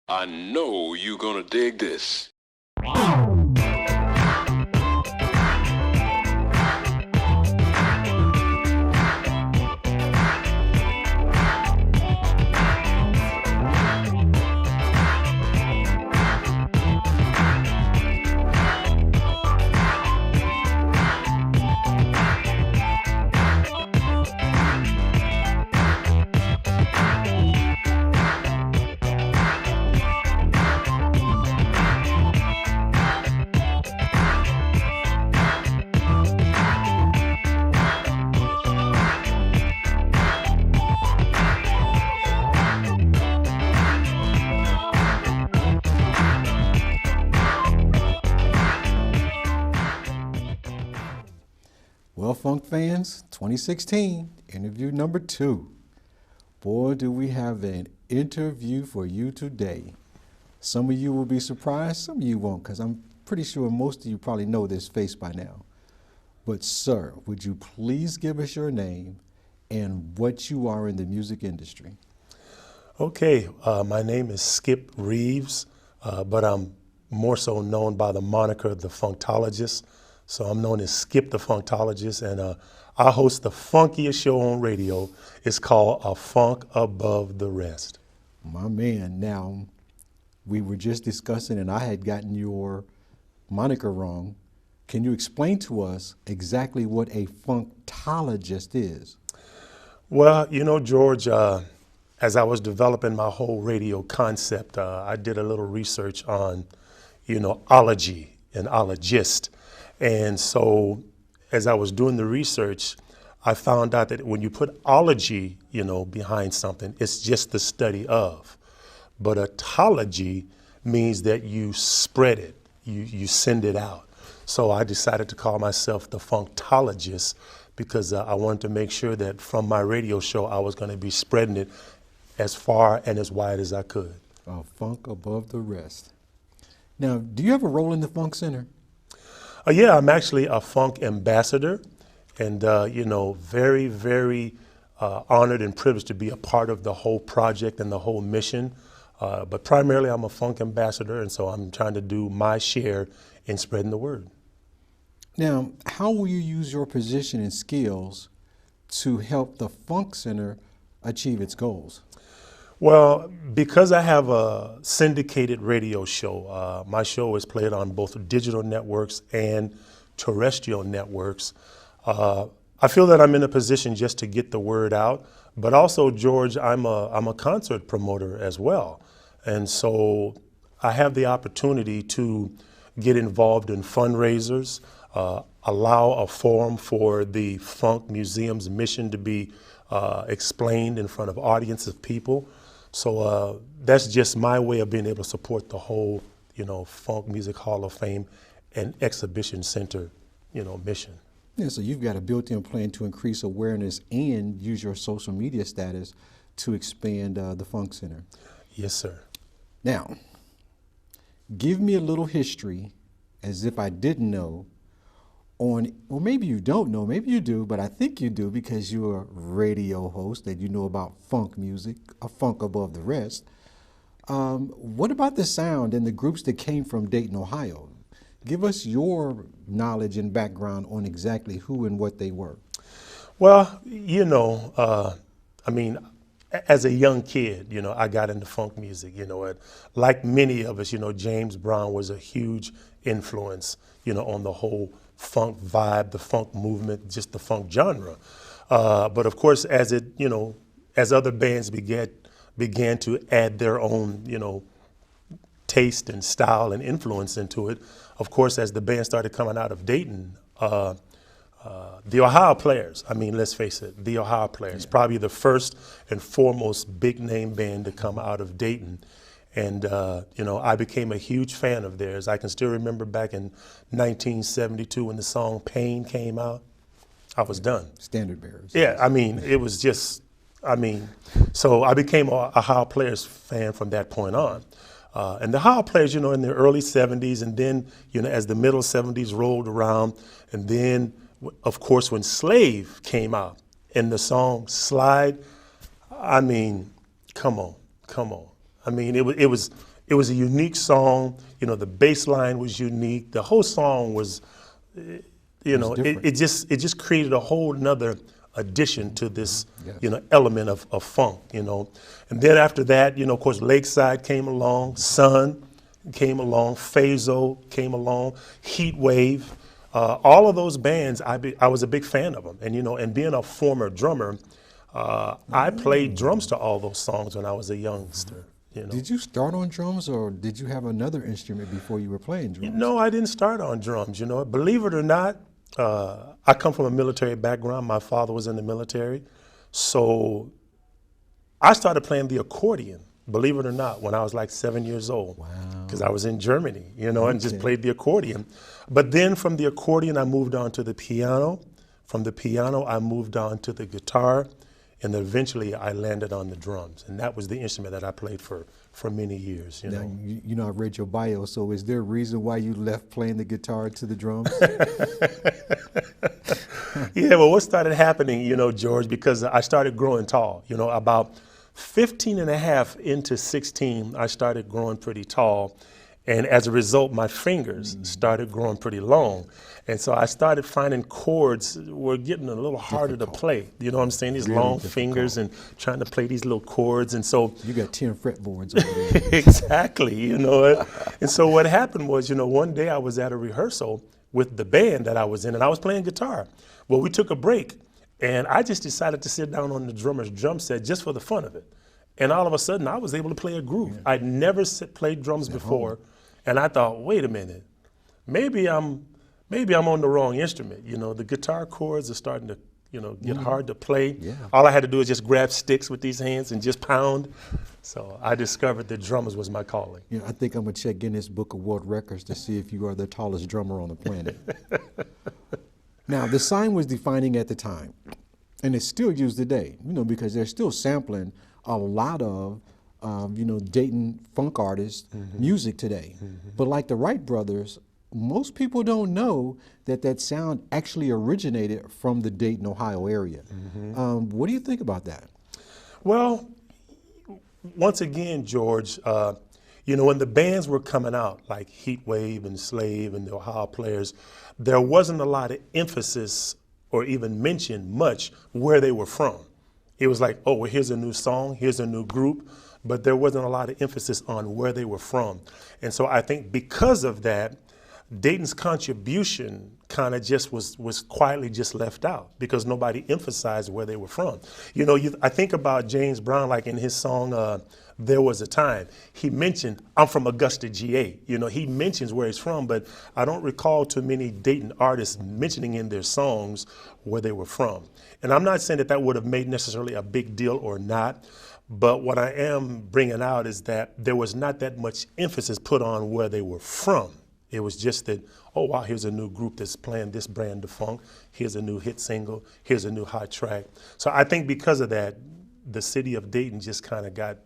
I know you're gonna dig this. Well, Funk fans, 2016, interview number 2. Boy, do we have an interview for you today. Some of you will be surprised, some of you won't, because I'm pretty sure most of you probably know this face by now. But sir, would you please give us your name and what you are in the music industry? Okay, my name is Skip Reeves, but I'm more so known by the moniker the Funktologist. So I'm known as Skip the Funktologist, and I host the funkiest show on radio. It's called A Funk Above the Rest. My man, now, we were just discussing and I had gotten your moniker wrong. Can you explain to us exactly what a funktologist is? Well, you know, George, as I was developing my whole radio concept, I did a little research on, ology and ologist. And so as I was doing the research, I found out that when you put ology, behind something, it's just the study of. But etology means that you spread it, you send it out. So I decided to call myself the Funktologist because I wanted to make sure that from my radio show, I was going to be spreading it as far and as wide as I could. A funk above the rest. Now, do you have a role in the Funk Center? Yeah, I'm actually a funk ambassador and, very, very honored and privileged to be a part of the whole project and the whole mission. But primarily I'm a funk ambassador, and so I'm trying to do my share in spreading the word. Now, how will you use your position and skills to help the Funk Center achieve its goals? Well, because I have a syndicated radio show, my show is played on both digital networks and terrestrial networks. I feel that I'm in a position just to get the word out, but also, George, I'm a concert promoter as well. And so I have the opportunity to get involved in fundraisers, allow a forum for the Funk Museum's mission to be explained in front of audience of people. So that's just my way of being able to support the whole, Funk Music Hall of Fame and Exhibition Center, mission. Yeah, so you've got a built-in plan to increase awareness and use your social media status to expand the Funk Center. Yes, sir. Now, give me a little history, as if I didn't know, or maybe you don't know, maybe you do, but I think you do because you're a radio host that you know about funk music, a funk above the rest. What about the sound and the groups that came from Dayton, Ohio? Give us your knowledge and background on exactly who and what they were. Well, as a young kid, I got into funk music, like many of us, James Brown was a huge influence, on the whole funk vibe, the funk movement, just the funk genre. But of course, as other bands began to add their own, taste and style and influence into it, of course, as the band started coming out of Dayton, the Ohio Players, let's face it, the Ohio Players, probably the first and foremost big name band to come out of Dayton. And, I became a huge fan of theirs. I can still remember back in 1972 when the song Pain came out, I was done. Standard bearers. Yeah, it was just, so I became a Ohio Players fan from that point on. And the Ohio Players, in the early 70s, and then, as the middle 70s rolled around, and then, of course, when Slave came out and the song Slide, come on. I mean, it was a unique song. You know, the bass line was unique. The whole song was, it just created a whole nother addition to this, Yes. element of funk, And then after that, of course, Lakeside came along, Sun came along, Phaso came along, Heat Wave. All of those bands, I was a big fan of them. And, and being a former drummer, I played drums to all those songs when I was a youngster. Did you start on drums, or did you have another instrument before you were playing drums? No, I didn't start on drums. Believe it or not, I come from a military background. My father was in the military. So I started playing the accordion, believe it or not, when I was like 7 years old. Wow. Because I was in Germany, and just played the accordion. But then from the accordion, I moved on to the piano. From the piano, I moved on to the guitar. And then eventually I landed on the drums. And that was the instrument that I played for many years. Now, I read your bio, so is there a reason why you left playing the guitar to the drums? Yeah, well, what started happening, George, because I started growing tall. About 15 and a half into 16, I started growing pretty tall. And as a result, my fingers started growing pretty long. And so I started finding chords were getting a little harder to play. You know what I'm saying? These Really long difficult. fingers and trying to play these little chords. And so You got 10 fretboards over there. exactly, And so what happened was, one day I was at a rehearsal with the band that I was in, and I was playing guitar. Well, we took a break, and I just decided to sit down on the drummer's drum set just for the fun of it. And all of a sudden, I was able to play a groove. I'd never played drums before, and I thought, wait a minute, maybe I'm on the wrong instrument. The guitar chords are starting to, get hard to play. Yeah. All I had to do is just grab sticks with these hands and just pound. So I discovered that drums was my calling. I think I'm going to check Guinness Book of World Records to see if you are the tallest drummer on the planet. Now, the sign was defining at the time, and it's still used today, because they're still sampling a lot of, Dayton funk artists' music today. But like the Wright brothers, most people don't know that sound actually originated from the Dayton, Ohio area. What do you think about that? Well, once again, George, when the bands were coming out, like Heat Wave and Slave and the Ohio Players, there wasn't a lot of emphasis or even mention much where they were from. It was like, oh, well, here's a new song, here's a new group, but there wasn't a lot of emphasis on where they were from. And so I think because of that, Dayton's contribution kind of just was quietly just left out because nobody emphasized where they were from. I think about James Brown, like in his song, There Was a Time. He mentioned, I'm from Augusta, GA. He mentions where he's from, but I don't recall too many Dayton artists mentioning in their songs where they were from. And I'm not saying that would have made necessarily a big deal or not, but what I am bringing out is that there was not that much emphasis put on where they were from. It was just that, oh, wow, here's a new group that's playing this brand of funk. Here's a new hit single. Here's a new hot track. So I think because of that, the city of Dayton just kind of got,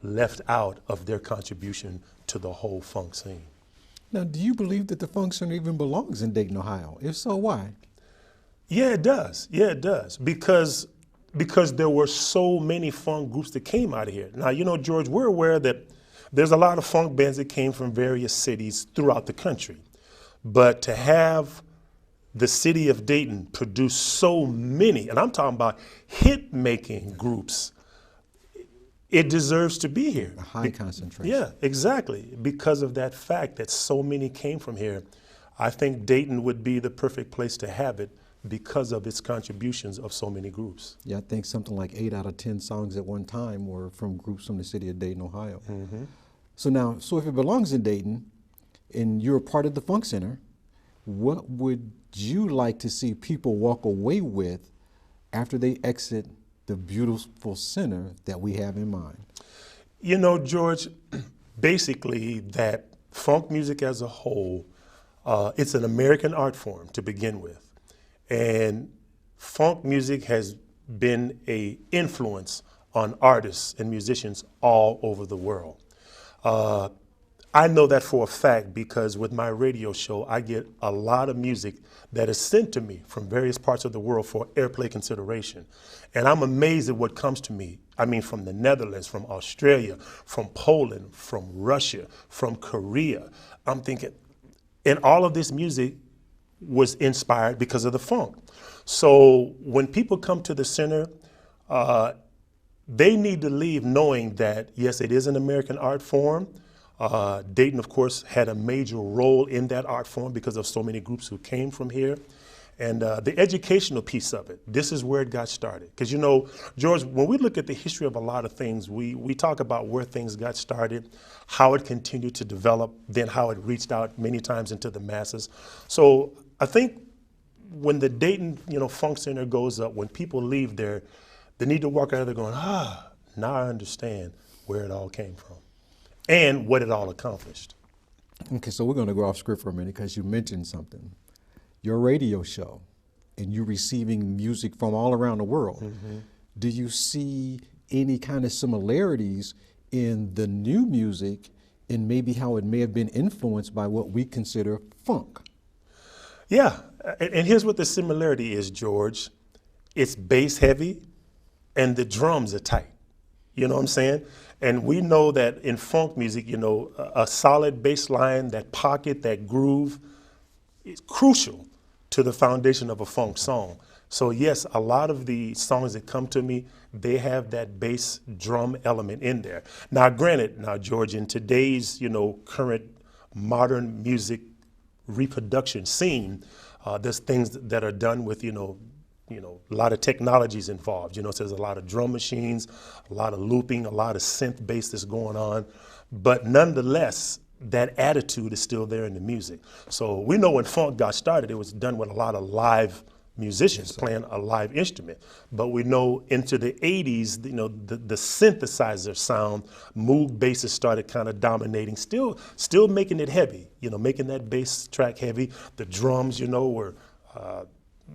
left out of their contribution to the whole funk scene. Now, do you believe that the funk scene even belongs in Dayton, Ohio? If so, why? Yeah, it does. Yeah, it does. Because there were so many funk groups that came out of here. Now, George, we're aware that there's a lot of funk bands that came from various cities throughout the country. But to have the city of Dayton produce so many, and I'm talking about hit-making groups, it deserves to be here. A high concentration. Yeah, exactly. Because of that fact that so many came from here, I think Dayton would be the perfect place to have it because of its contributions of so many groups. Yeah, I think something like 8 out of 10 songs at one time were from groups from the city of Dayton, Ohio. So if it belongs in Dayton and you're a part of the Funk Center, what would you like to see people walk away with after they exit the beautiful center that we have in mind? George, basically that funk music as a whole, it's an American art form to begin with. And funk music has been an influence on artists and musicians all over the world. I know that for a fact because with my radio show, I get a lot of music that is sent to me from various parts of the world for airplay consideration. And I'm amazed at what comes to me. I mean, from the Netherlands, from Australia, from Poland, from Russia, from Korea. I'm thinking, and all of this music was inspired because of the funk. So when people come to the center, they need to leave knowing that, yes, it is an American art form. Dayton, of course, had a major role in that art form because of so many groups who came from here. And the educational piece of it, this is where it got started. Because, you know, George, when we look at the history of a lot of things, we talk about where things got started, how it continued to develop, then how it reached out many times into the masses. So I think when the Dayton, Funk Center goes up, when people leave there, they need to walk out of there going, now I understand where it all came from and what it all accomplished. Okay, so we're going to go off script for a minute because you mentioned something. Your radio show and you receiving music from all around the world. Mm-hmm. Do you see any kind of similarities in the new music and maybe how it may have been influenced by what we consider funk? Yeah, and here's what the similarity is, George. It's bass heavy and the drums are tight. You know what I'm saying? And we know that in funk music, a solid bass line, that pocket, that groove is crucial to the foundation of a funk song. So yes, a lot of the songs that come to me, they have that bass drum element in there. Now granted, George, in today's, current modern music reproduction scene, there's things that are done with, a lot of technologies involved. So there's a lot of drum machines, a lot of looping, a lot of synth bass that's going on. But nonetheless, that attitude is still there in the music. So we know when funk got started, it was done with a lot of live musicians playing a live instrument. But we know into the 80s, the synthesizer sound, Moog basses started kind of dominating, still making it heavy, making that bass track heavy. The drums, were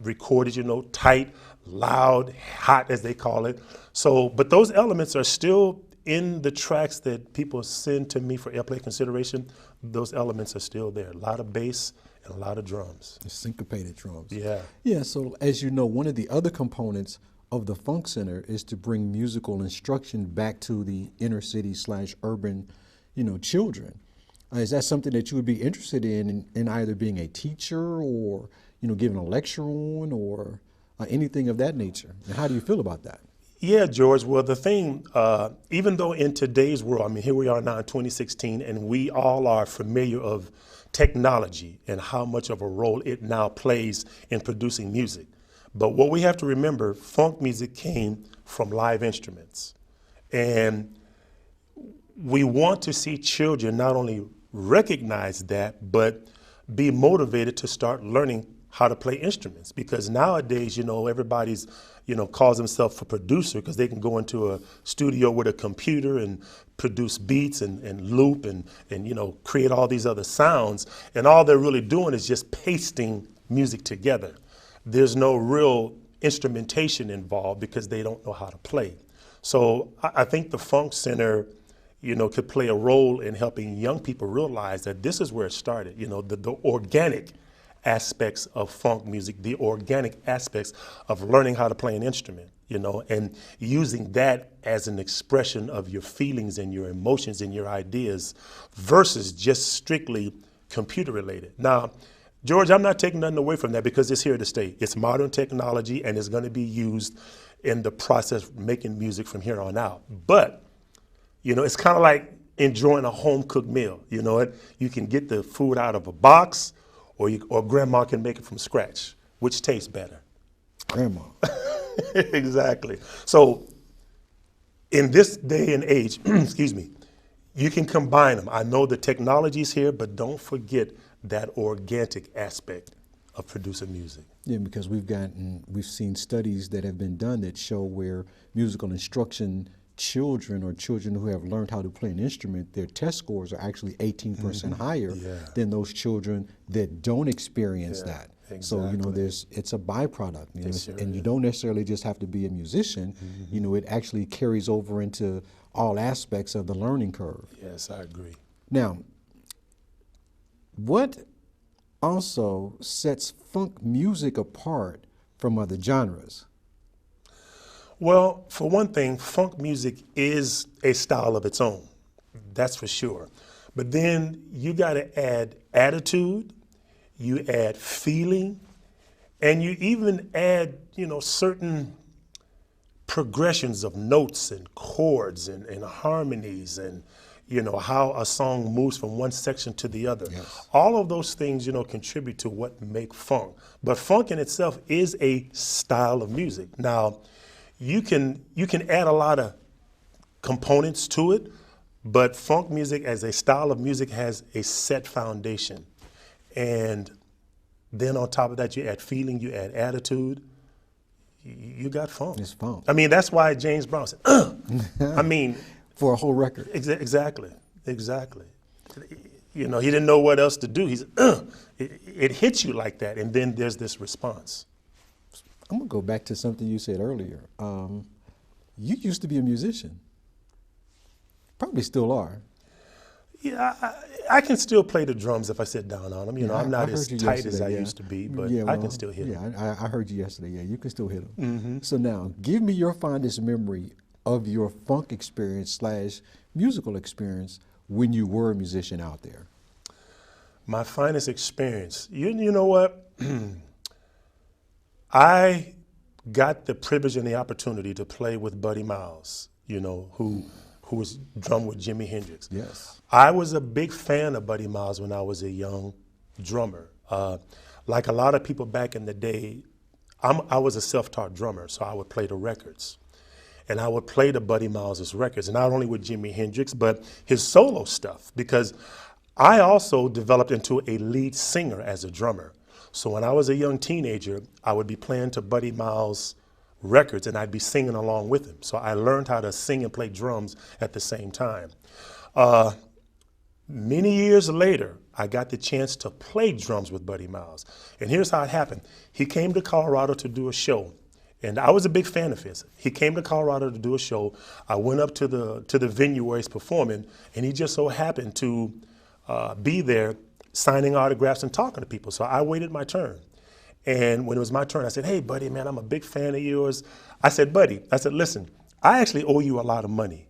recorded, tight, loud, hot as they call it. So, but those elements are still in the tracks that people send to me for airplay consideration. Those elements are still there. A lot of bass and a lot of drums. The syncopated drums. Yeah. Yeah, so as you know, one of the other components of the Funk Center is to bring musical instruction back to the inner city / urban, children. Is that something that you would be interested in either being a teacher or, giving a lecture on or anything of that nature? And how do you feel about that? Yeah, George. Well, the thing, even though in today's world, here we are now in 2016, and we all are familiar of technology and how much of a role it now plays in producing music. But what we have to remember, funk music came from live instruments. And we want to see children not only recognize that, but be motivated to start learning how to play instruments. Because nowadays, everybody's, calls themselves a producer because they can go into a studio with a computer and produce beats and loop and create all these other sounds. And all they're really doing is just pasting music together. There's no real instrumentation involved because they don't know how to play. So I think the Funk Center, could play a role in helping young people realize that this is where it started, the organic aspects of funk music, the organic aspects of learning how to play an instrument, and using that as an expression of your feelings and your emotions and your ideas versus just strictly computer related. Now, George, I'm not taking nothing away from that because it's here to stay. It's modern technology and it's going to be used in the process of making music from here on out. But, it's kind of like enjoying a home cooked meal. You can get the food out of a box, or grandma can make it from scratch. Which tastes better? Grandma. Exactly. So in this day and age, excuse me, you can combine them. I know the technology's here, but don't forget that organic aspect of producing music. Yeah, because we've seen studies that have been done that show where musical instruction children or children who have learned how to play an instrument, their test scores are actually 18% higher than those children that don't experience that. Exactly. So, it's a byproduct, and you don't necessarily just have to be a musician, it actually carries over into all aspects of the learning curve. Yes, I agree. Now, What also sets funk music apart from other genres? Well, for one thing, funk music is a style of its own. That's for sure. But then you got to add attitude, you add feeling, and you even add, certain progressions of notes and chords and harmonies and, how a song moves from one section to the other. Yes. All of those things, contribute to what make funk. But funk in itself is a style of music. Now, you can add a lot of components to it, but funk music as a style of music has a set foundation. And then on top of that, you add feeling, you add attitude, you got funk. It's funk. I mean, that's why James Brown said, I mean. For a whole record. Exactly. He didn't know what else to do. He said, it hits you like that, and then there's this response. I'm gonna go back to something you said earlier. You used to be a musician. Probably still are. Yeah, I can still play the drums if I sit down on them. I'm not as tight as I used to be, but I can still hit them. Yeah, I heard you yesterday. Yeah, you can still hit them. Mm-hmm. So now, give me your fondest memory of your funk experience / musical experience when you were a musician out there. My finest experience. You know what? I got the privilege and the opportunity to play with Buddy Miles, who was drummed with Jimi Hendrix. Yes. I was a big fan of Buddy Miles when I was a young drummer. Like a lot of people back in the day, I was a self-taught drummer, so I would play the records. And I would play the Buddy Miles' records, and not only with Jimi Hendrix, but his solo stuff, because I also developed into a lead singer as a drummer. So when I was a young teenager, I would be playing to Buddy Miles' records, and I'd be singing along with him. So I learned how to sing and play drums at the same time. Many years later, I got the chance to play drums with Buddy Miles. And here's how it happened. He came to Colorado to do a show. And I was a big fan of his. He came to Colorado to do a show. I went up to the venue where he's performing, and he just so happened to be there signing autographs and talking to people. So I waited my turn. And when it was my turn, I said, "Hey, Buddy, man, I'm a big fan of yours." I said, "Buddy," I said, "listen, I actually owe you a lot of money."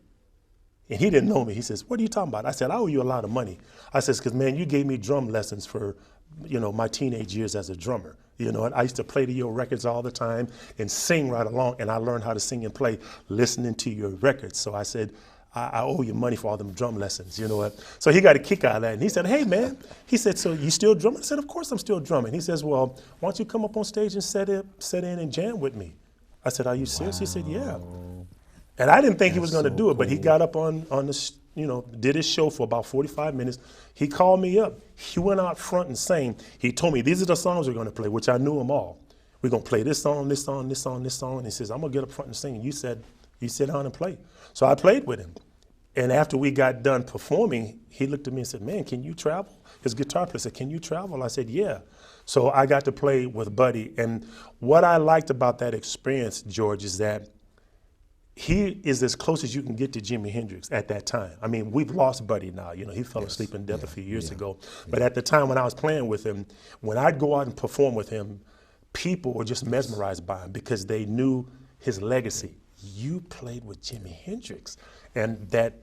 And he didn't know me. He says, "What are you talking about?" I said, "I owe you a lot of money." I says, "Because, man, you gave me drum lessons for, my teenage years as a drummer. And I used to play to your records all the time and sing right along, and I learned how to sing and play listening to your records. So I said, I owe you money for all them drum lessons, So he got a kick out of that, and he said, "Hey, man," he said, "so you still drumming?" I said, "Of course I'm still drumming." He says, "Well, why don't you come up on stage and set in and jam with me?" I said, "Are you serious?" Wow. He said, "Yeah." And I didn't think he was going to do it, but he cool. got up on the, did his show for about 45 minutes. He called me up. He went out front and sang. He told me, "These are the songs we're going to play," which I knew them all. "We're going to play this song, this song, this song, this song." And he says, "I'm going to get up front and sing." And you sit down and play. So I played with him. And after we got done performing, he looked at me and said, "Man, can you travel?" His guitar player said, "Can you travel?" I said, "Yeah." So I got to play with Buddy. And what I liked about that experience, George, is that he is as close as you can get to Jimi Hendrix at that time. I mean, we've lost Buddy now. He fell asleep in death a few years ago. But at the time when I was playing with him, when I'd go out and perform with him, people were just mesmerized by him because they knew his legacy. You played with Jimi Hendrix. And that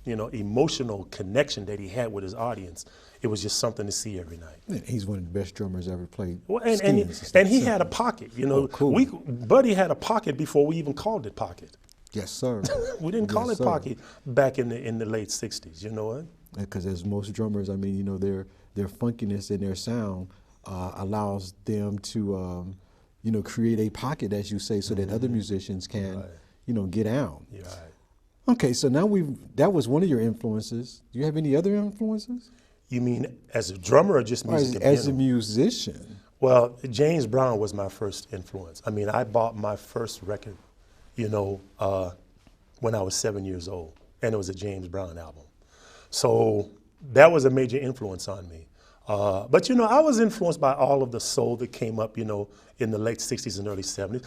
emotional connection that he had with his audience, it was just something to see every night. Yeah, he's one of the best drummers ever played. Well, and he had a pocket. Cool. Buddy had a pocket before we even called it pocket. Yes, sir. We didn't call it pocket back in the late 60s. You know what? Because as most drummers, I mean, their funkiness in their sound allows them to, create a pocket, as you say, so that other musicians can, get out. You're right. Okay, so now that was one of your influences. Do you have any other influences? You mean as a drummer or just music? As a musician. Well, James Brown was my first influence. I mean, I bought my first record, when I was 7 years old, and it was a James Brown album. So that was a major influence on me. But I was influenced by all of the soul that came up, in the late 60s and early 70s.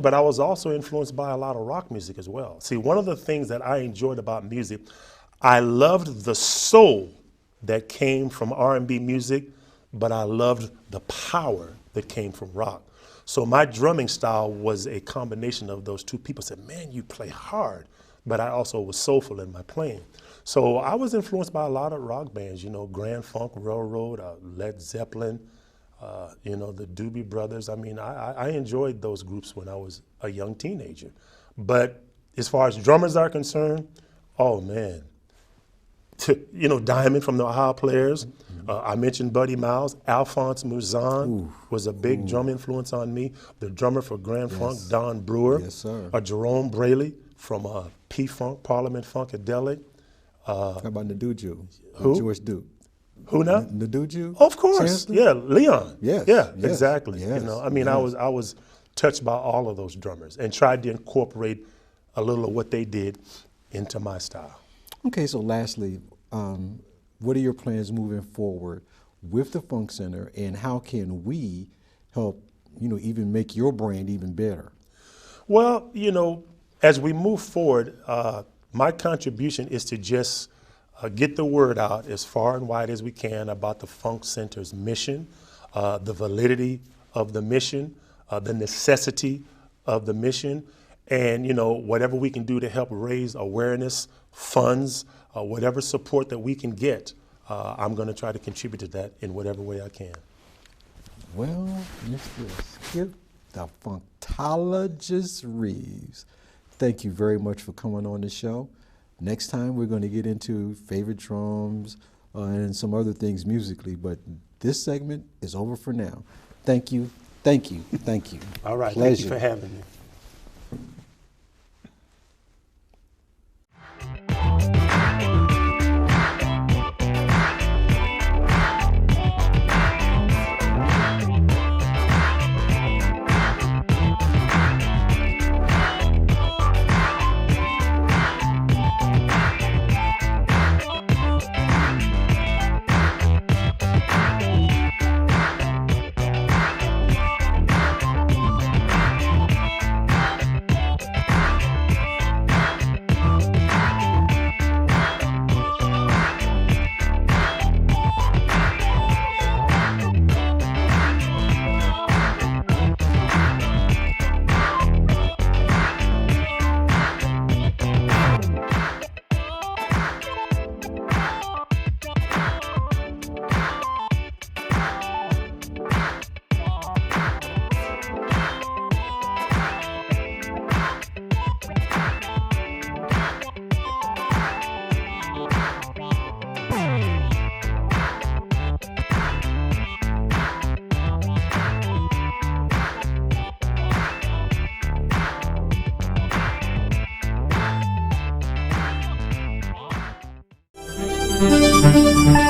But I was also influenced by a lot of rock music as well. See, one of the things that I enjoyed about music, I loved the soul that came from R&B music, but I loved the power that came from rock. So my drumming style was a combination of those two. People said, man, you play hard, but I also was soulful in my playing. So I was influenced by a lot of rock bands, you know, Grand Funk Railroad, Led Zeppelin, you know, the Doobie Brothers. I mean, I enjoyed those groups when I was a young teenager. But as far as drummers are concerned, oh man, you know, Diamond from the Ohio Players. I mentioned Buddy Miles. Alphonse Mouzon was a big drum influence on me. The drummer for Grand Funk, Don Brewer. Yes, sir. Jerome Braley from P-Funk, Parliament Funkadelic. How about Naduju? Who? George Duke. Who now? Naduju? Of course, Chancellor? yeah, Leon. Yes, Yeah, yes, exactly. yes, You know, I mean, yes. I was touched by all of those drummers and tried to incorporate a little of what they did into my style. Okay, so lastly, what are your plans moving forward with the Funk Center, and how can we help, you know, even make your brand even better? Well, you know, as we move forward, my contribution is to just get the word out as far and wide as we can about the Funk Center's mission, the validity of the mission, the necessity of the mission, and, you know, whatever we can do to help raise awareness, funds, whatever support that we can get, I'm going to try to contribute to that in whatever way I can. Well, Mr. Skip, the Funktologist Reeves, thank you very much for coming on the show. Next time we're going to get into favorite drums and some other things musically, but this segment is over for now. Thank you, thank you, thank you. All right, Pleasure. Thank you for having me. Thank you.